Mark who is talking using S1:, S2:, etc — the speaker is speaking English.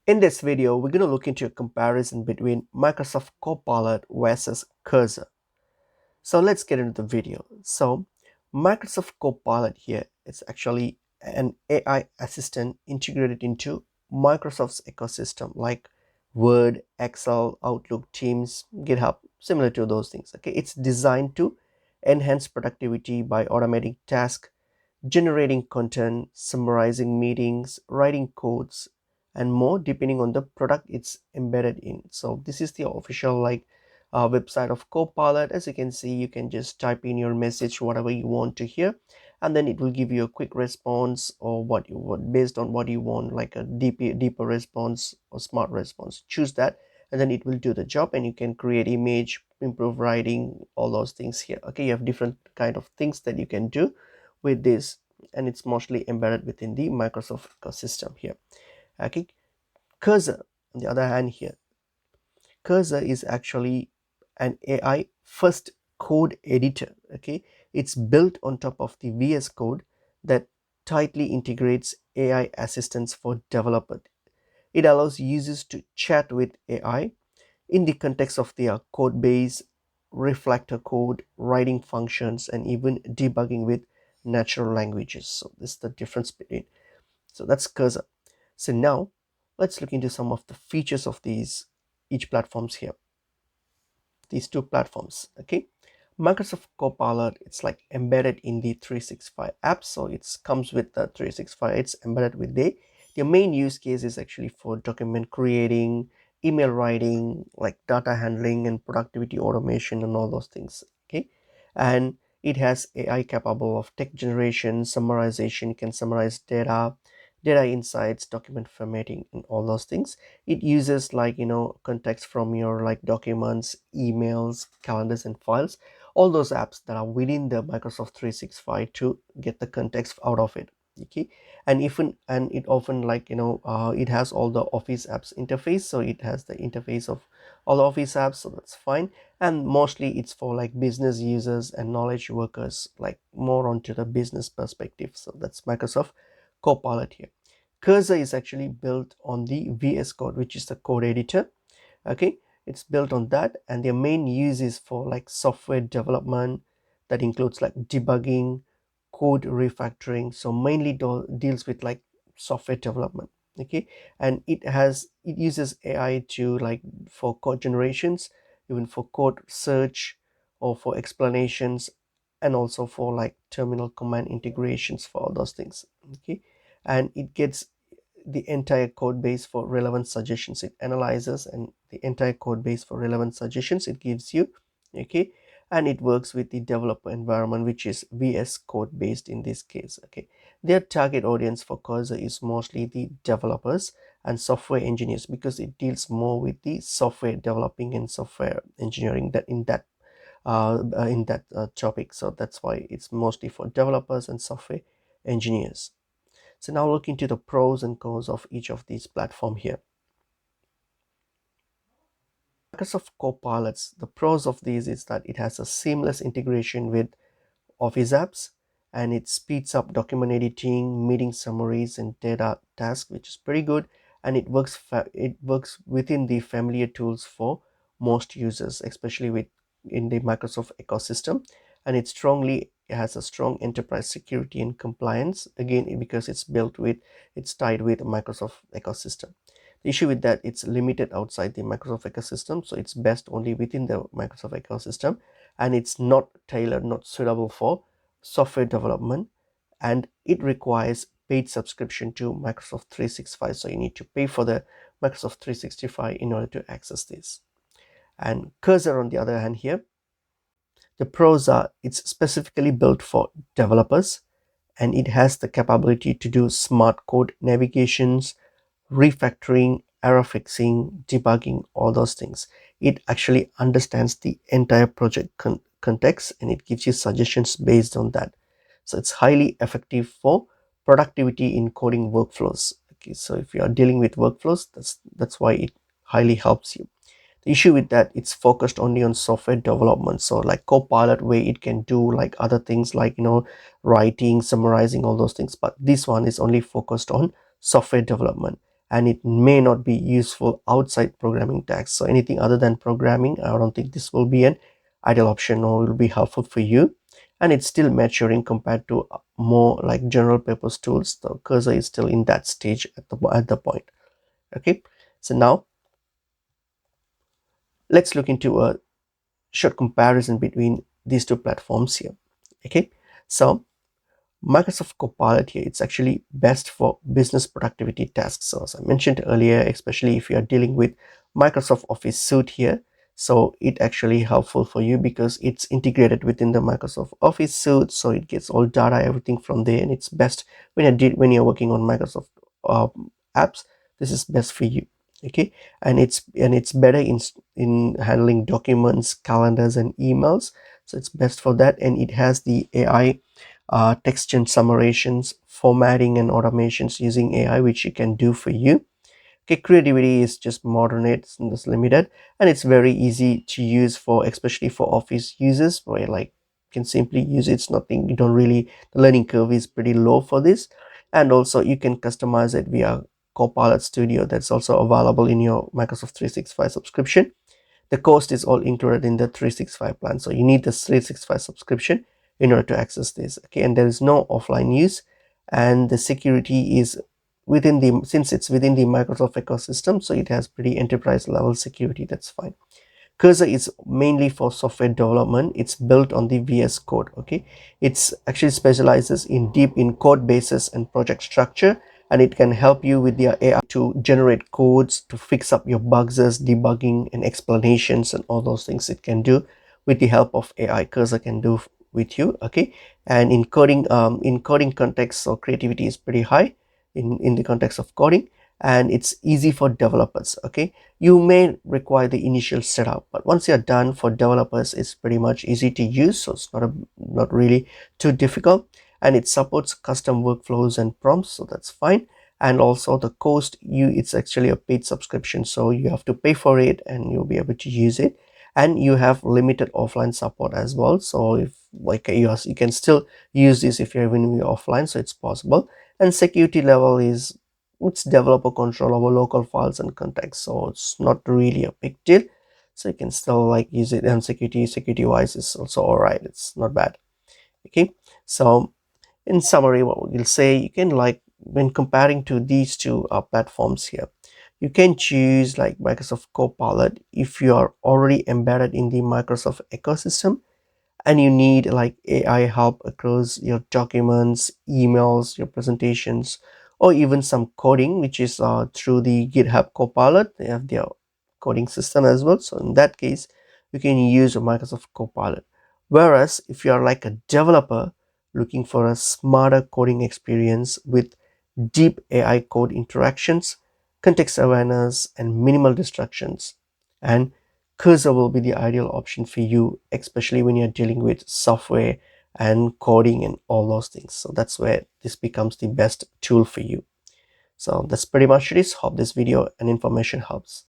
S1: In this video, we're going to look into a comparison between Microsoft Copilot versus Cursor. So let's get into the video. So Microsoft Copilot here is actually an AI assistant integrated into Microsoft's ecosystem like Word, Excel, Outlook, Teams, GitHub, similar to those things. Okay, it's designed to enhance productivity by automating tasks, generating content, summarizing meetings, writing codes, and more depending on the product it's embedded in. So this is the official website of Copilot. As you can see, you can just type in your message, whatever you want to hear, and then it will give you a quick response or what you want based on what you want, like a deeper response or smart response. Choose that, and then it will do the job, and you can create image, improve writing, all those things here. Okay, you have different kind of things that you can do with this, and it's mostly embedded within the Microsoft ecosystem here. Okay, Cursor on the other hand here, Cursor is actually an AI first code editor. Okay, it's built on top of the VS Code that tightly integrates AI assistants for developers. It allows users to chat with AI in the context of their code base, refactor code, writing functions, and even debugging with natural languages. So this is the difference between. So that's Cursor. So now let's look into some of the features of each platforms here. These two platforms. Okay, Microsoft Copilot, it's like embedded in the 365 app, so it comes with the 365. It's embedded with the main use case is actually for document creating, email writing, like data handling and productivity automation and all those things. Okay, and it has AI capable of text generation, summarization, can summarize data insights, document formatting, and all those things. It uses context from your documents, emails, calendars, and files, all those apps that are within the Microsoft 365 to get the context out of it. Okay, and it often it has all the Office apps interface, so it has the interface of all the Office apps, so that's fine. And mostly it's for like business users and knowledge workers, like more onto the business perspective. So that's Microsoft Copilot here. Cursor is actually built on the VS Code, which is the code editor. Okay, it's built on that, and their main use is for like software development that includes like debugging, code refactoring. So mainly deals with like software development. Okay, and it uses AI to like for code generations, even for code search or for explanations, and also for like terminal command integrations for all those things. Okay, and it gets the entire code base for relevant suggestions. It analyzes and the entire code base for relevant suggestions it gives you. Okay, and it works with the developer environment, which is VS Code based in this case. Okay, their target audience for Cursor is mostly the developers and software engineers, because it deals more with the software developing and software engineering that in that topic. So that's why it's mostly for developers and software engineers. So now look into the pros and cons of each of these platforms here. Microsoft Copilots, the pros of these is that it has a seamless integration with Office apps, and it speeds up document editing, meeting summaries, and data tasks, which is pretty good. And it works within the familiar tools for most users, especially with in the Microsoft ecosystem. And it has a strong enterprise security and compliance, again because it's tied with Microsoft ecosystem. The issue with that, it's limited outside the Microsoft ecosystem, so it's best only within the Microsoft ecosystem, and it's not tailored, not suitable for software development, and it requires paid subscription to Microsoft 365. So you need to pay for the Microsoft 365 in order to access this. And Cursor, on the other hand, here, the pros are it's specifically built for developers, and it has the capability to do smart code navigations, refactoring, error fixing, debugging, all those things. It actually understands the entire project context, and it gives you suggestions based on that. So it's highly effective for productivity in coding workflows. Okay, so if you are dealing with workflows, that's why it highly helps you. The issue with that, it's focused only on software development. So like Copilot, where it can do like other things like writing, summarizing, all those things, but this one is only focused on software development. and it may not be useful outside programming tasks. So anything other than programming, I don't think this will be an ideal option or will be helpful for you. And it's still maturing compared to more like general purpose tools. The cursor is still in that stage at the point. Okay, so now let's look into a short comparison between these two platforms here. Okay, so Microsoft Copilot here, it's actually best for business productivity tasks. So as I mentioned earlier, especially if you are dealing with Microsoft Office suite here, so it actually helpful for you because it's integrated within the Microsoft Office suite, so it gets all data, everything from there, and it's best when you're working on Microsoft uh, apps. This is best for you. Okay, and it's better in handling documents, calendars, and emails. So it's best for that, and it has the AI text and summations, formatting, and automations using AI, which it can do for you. Okay, creativity is just modern, it's limited, and it's very easy to use for, especially for office users, where like you can simply use it. It's nothing, you don't really, the learning curve is pretty low for this. And also you can customize it via Copilot Studio, that's also available in your Microsoft 365 subscription. The cost is all included in the 365 plan, so you need the 365 subscription in order to access this. Okay, and there is no offline use, and the security is within the, since it's within the Microsoft ecosystem, so it has pretty enterprise level security. That's fine. Cursor is mainly for software development. It's built on the VS Code. Okay, it's actually specializes in deep in code bases and project structure, and it can help you with your AI to generate codes to fix up your bugs, debugging and explanations, and all those things it can do with the help of AI. Cursor can do with you. Okay, and in coding context, so creativity is pretty high in the context of coding, and it's easy for developers. Okay, you may require the initial setup, but once you're done, for developers it's pretty much easy to use, so it's not really too difficult, and it supports custom workflows and prompts, so that's fine. And also the cost, it's actually a paid subscription, so you have to pay for it and you'll be able to use it. And you have limited offline support as well, so if like you can still use this if you're even offline, so it's possible. And security level is, it's developer control over local files and context, so it's not really a big deal, so you can still like use it. And security wise is also all right, it's not bad. Okay, so in summary, what we'll say, you can like, when comparing to these two platforms here, you can choose like Microsoft Copilot if you are already embedded in the Microsoft ecosystem and you need like AI help across your documents, emails, your presentations, or even some coding, which is through the GitHub Copilot. They have their coding system as well. So in that case, you can use a Microsoft Copilot. Whereas if you are like a developer looking for a smarter coding experience with deep AI code interactions, context awareness, and minimal distractions, and Cursor will be the ideal option for you, especially when you're dealing with software and coding and all those things. So that's where this becomes the best tool for you. So that's pretty much it is. Hope this video and information helps.